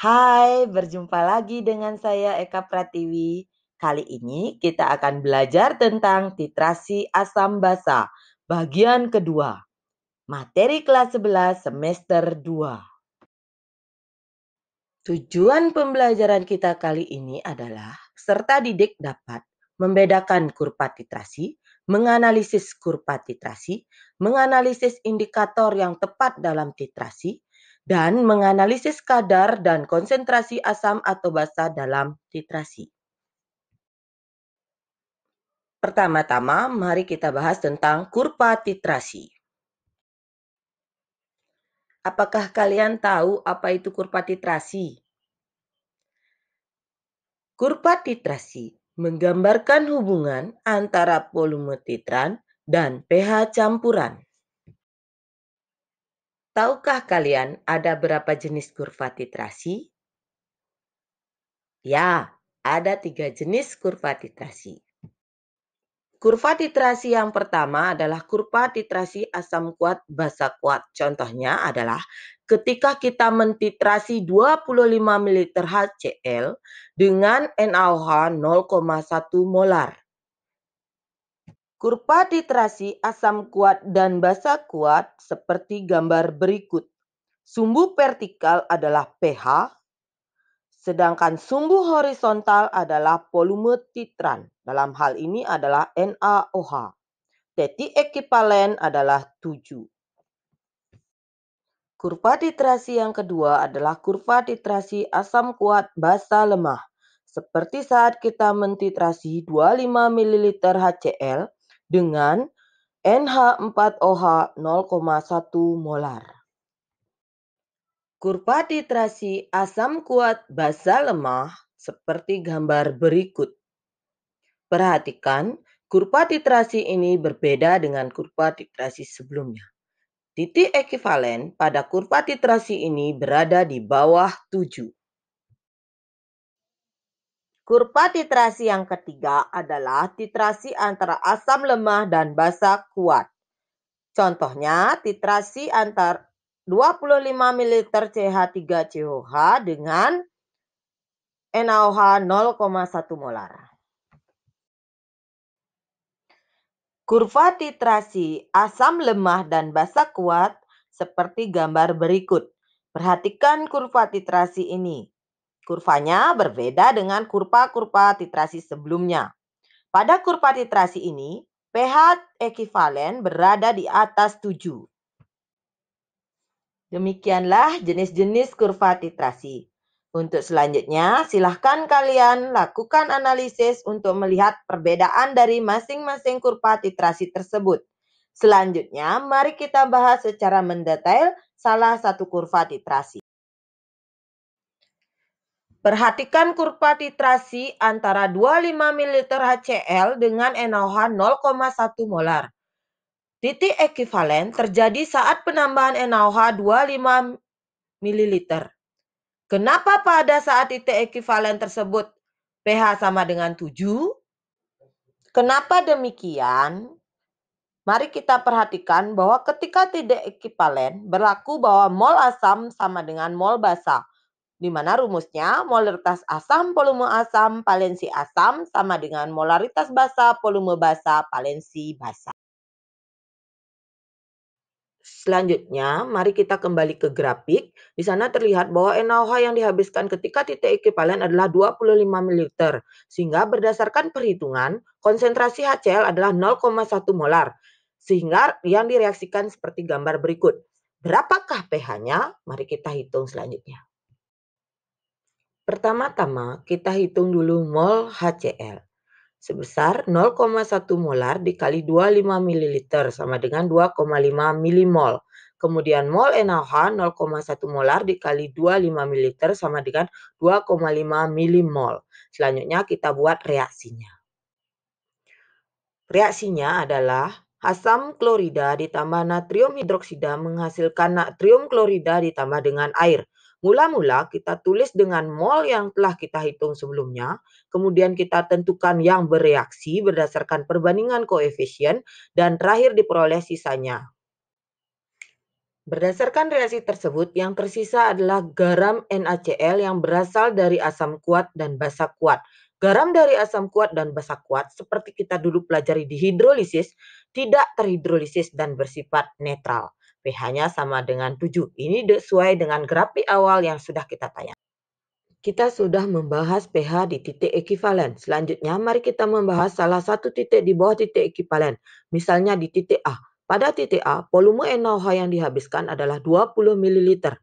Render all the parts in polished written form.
Hai, berjumpa lagi dengan saya Eka Pratiwi. Kali ini kita akan belajar tentang titrasi asam basa, bagian kedua. Materi kelas 11 semester 2. Tujuan pembelajaran kita kali ini adalah peserta didik dapat membedakan kurva titrasi, menganalisis kurva titrasi, menganalisis indikator yang tepat dalam titrasi, dan menganalisis kadar dan konsentrasi asam atau basa dalam titrasi. Pertama-tama, mari kita bahas tentang kurva titrasi. Apakah kalian tahu apa itu kurva titrasi? Kurva titrasi menggambarkan hubungan antara volume titran dan pH campuran. Tahukah kalian ada berapa jenis kurva titrasi? Ya, ada 3 jenis kurva titrasi. Kurva titrasi yang pertama adalah kurva titrasi asam kuat basa kuat. Contohnya adalah ketika kita mentitrasi 25 ml HCl dengan NaOH 0,1 molar. Kurva titrasi asam kuat dan basa kuat seperti gambar berikut. Sumbu vertikal adalah pH, sedangkan sumbu horizontal adalah volume titran. Dalam hal ini adalah NaOH. Titik ekivalen adalah 7. Kurva titrasi yang kedua adalah kurva titrasi asam kuat basa lemah. Seperti saat kita mentitrasi 25 ml HCl dengan NH4OH 0,1 molar. Kurva titrasi asam kuat basa lemah seperti gambar berikut. Perhatikan, kurva titrasi ini berbeda dengan kurva titrasi sebelumnya. Titik ekivalen pada kurva titrasi ini berada di bawah 7. Kurva titrasi yang ketiga adalah titrasi antara asam lemah dan basa kuat. Contohnya, titrasi antar 25 ml CH3COH dengan NaOH 0,1 molar. Kurva titrasi asam lemah dan basa kuat seperti gambar berikut. Perhatikan kurva titrasi ini. Kurvanya berbeda dengan kurva-kurva titrasi sebelumnya. Pada kurva titrasi ini, pH ekivalen berada di atas 7. Demikianlah jenis-jenis kurva titrasi. Untuk selanjutnya, silahkan kalian lakukan analisis untuk melihat perbedaan dari masing-masing kurva titrasi tersebut. Selanjutnya, mari kita bahas secara mendetail salah satu kurva titrasi. Perhatikan kurva titrasi antara 25 ml HCl dengan NaOH 0,1 molar. Titik ekivalen terjadi saat penambahan NaOH 25 ml. Kenapa pada saat titik ekivalen tersebut pH sama dengan 7? Kenapa demikian? Mari kita perhatikan bahwa ketika titik ekivalen berlaku bahwa mol asam sama dengan mol basa. Di mana rumusnya molaritas asam volume asam valensi asam sama dengan molaritas basa volume basa valensi basa. Selanjutnya, mari kita kembali ke grafik. Di sana terlihat bahwa NaOH yang dihabiskan ketika titik ekivalen adalah 25 ml. Sehingga berdasarkan perhitungan, konsentrasi HCl adalah 0,1 molar. Sehingga yang direaksikan seperti gambar berikut. Berapakah pH-nya? Mari kita hitung selanjutnya. Pertama-tama, kita hitung dulu mol HCl. Sebesar 0,1 molar dikali 25 ml sama dengan 2,5 milimol. Kemudian mol NaOH 0,1 molar dikali 25 ml sama dengan 2,5 milimol. Selanjutnya kita buat reaksinya. Reaksinya adalah asam klorida ditambah natrium hidroksida menghasilkan natrium klorida ditambah dengan air. Mula-mula kita tulis dengan mol yang telah kita hitung sebelumnya, kemudian kita tentukan yang bereaksi berdasarkan perbandingan koefisien, dan terakhir diperoleh sisanya. Berdasarkan reaksi tersebut, yang tersisa adalah garam NaCl yang berasal dari asam kuat dan basa kuat. Garam dari asam kuat dan basa kuat, seperti kita dulu pelajari di hidrolisis, tidak terhidrolisis dan bersifat netral. pH-nya sama dengan 7. Ini sesuai dengan grafik awal yang sudah kita tayang. Kita sudah membahas pH di titik ekivalen. Selanjutnya, mari kita membahas salah satu titik di bawah titik ekivalen. Misalnya di titik A. Pada titik A, volume NaOH yang dihabiskan adalah 20 ml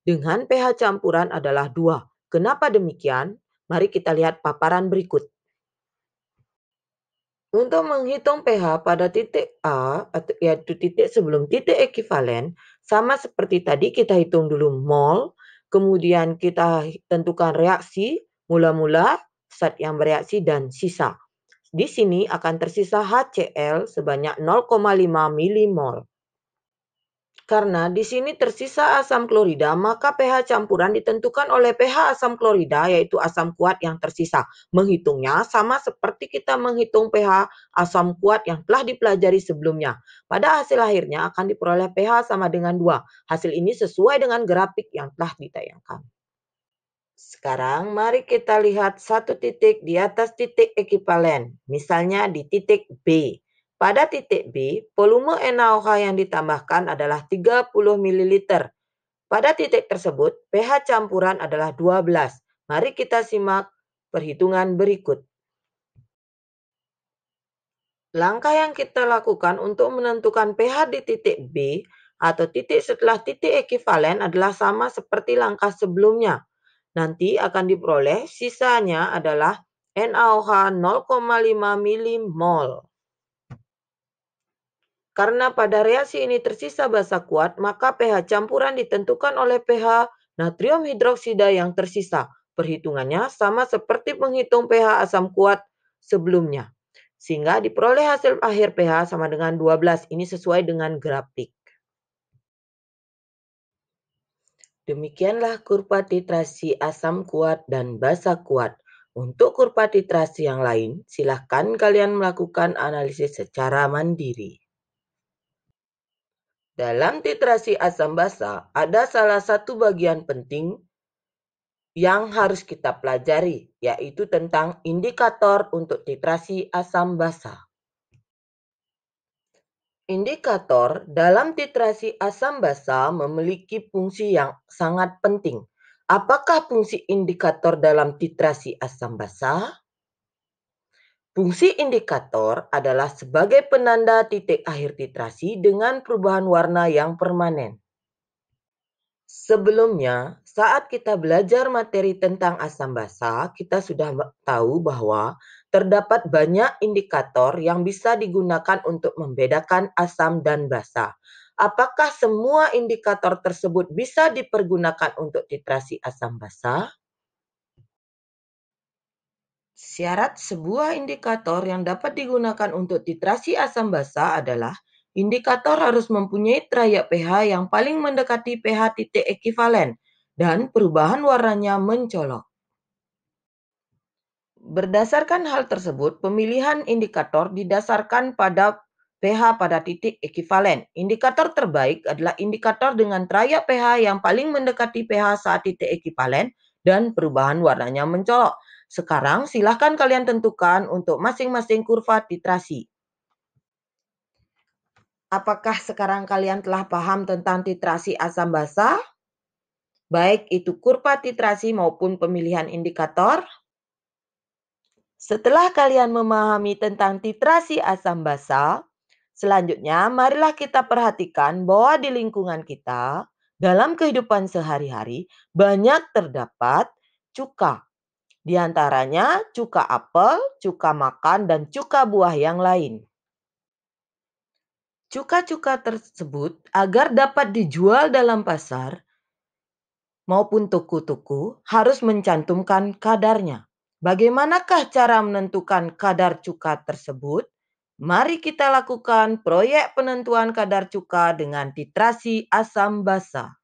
dengan pH campuran adalah 2. Kenapa demikian? Mari kita lihat paparan berikut. Untuk menghitung pH pada titik A, yaitu titik sebelum titik ekivalen, sama seperti tadi kita hitung dulu mol, kemudian kita tentukan reaksi, mula-mula, zat yang bereaksi, dan sisa. Di sini akan tersisa HCl sebanyak 0,5 milimol. Karena di sini tersisa asam klorida, maka pH campuran ditentukan oleh pH asam klorida, yaitu asam kuat yang tersisa. Menghitungnya sama seperti kita menghitung pH asam kuat yang telah dipelajari sebelumnya. Pada hasil akhirnya akan diperoleh pH sama dengan 2. Hasil ini sesuai dengan grafik yang telah ditayangkan. Sekarang mari kita lihat satu titik di atas titik ekivalen, misalnya di titik B. Pada titik B, volume NaOH yang ditambahkan adalah 30 ml. Pada titik tersebut, pH campuran adalah 12. Mari kita simak perhitungan berikut. Langkah yang kita lakukan untuk menentukan pH di titik B atau titik setelah titik ekivalen adalah sama seperti langkah sebelumnya. Nanti akan diperoleh sisanya adalah NaOH 0,5 milimol. Karena pada reaksi ini tersisa basa kuat, maka pH campuran ditentukan oleh pH natrium hidroksida yang tersisa. Perhitungannya sama seperti menghitung pH asam kuat sebelumnya. Sehingga diperoleh hasil akhir pH sama dengan 12. Ini sesuai dengan grafik. Demikianlah kurva titrasi asam kuat dan basa kuat. Untuk kurva titrasi yang lain, silakan kalian melakukan analisis secara mandiri. Dalam titrasi asam basa, ada salah satu bagian penting yang harus kita pelajari, yaitu tentang indikator untuk titrasi asam basa. Indikator dalam titrasi asam basa memiliki fungsi yang sangat penting. Apakah fungsi indikator dalam titrasi asam basa? Fungsi indikator adalah sebagai penanda titik akhir titrasi dengan perubahan warna yang permanen. Sebelumnya, saat kita belajar materi tentang asam basa, kita sudah tahu bahwa terdapat banyak indikator yang bisa digunakan untuk membedakan asam dan basa. Apakah semua indikator tersebut bisa dipergunakan untuk titrasi asam basa? Syarat sebuah indikator yang dapat digunakan untuk titrasi asam basa adalah indikator harus mempunyai trayek pH yang paling mendekati pH titik ekivalen dan perubahan warnanya mencolok. Berdasarkan hal tersebut, pemilihan indikator didasarkan pada pH pada titik ekivalen. Indikator terbaik adalah indikator dengan trayek pH yang paling mendekati pH saat titik ekivalen dan perubahan warnanya mencolok. Sekarang silakan kalian tentukan untuk masing-masing kurva titrasi. Apakah sekarang kalian telah paham tentang titrasi asam basa? Baik itu kurva titrasi maupun pemilihan indikator. Setelah kalian memahami tentang titrasi asam basa, selanjutnya marilah kita perhatikan bahwa di lingkungan kita, dalam kehidupan sehari-hari, banyak terdapat cuka. Di antaranya cuka apel, cuka makan, dan cuka buah yang lain. Cuka-cuka tersebut agar dapat dijual dalam pasar maupun toko-toko harus mencantumkan kadarnya. Bagaimanakah cara menentukan kadar cuka tersebut? Mari kita lakukan proyek penentuan kadar cuka dengan titrasi asam basa.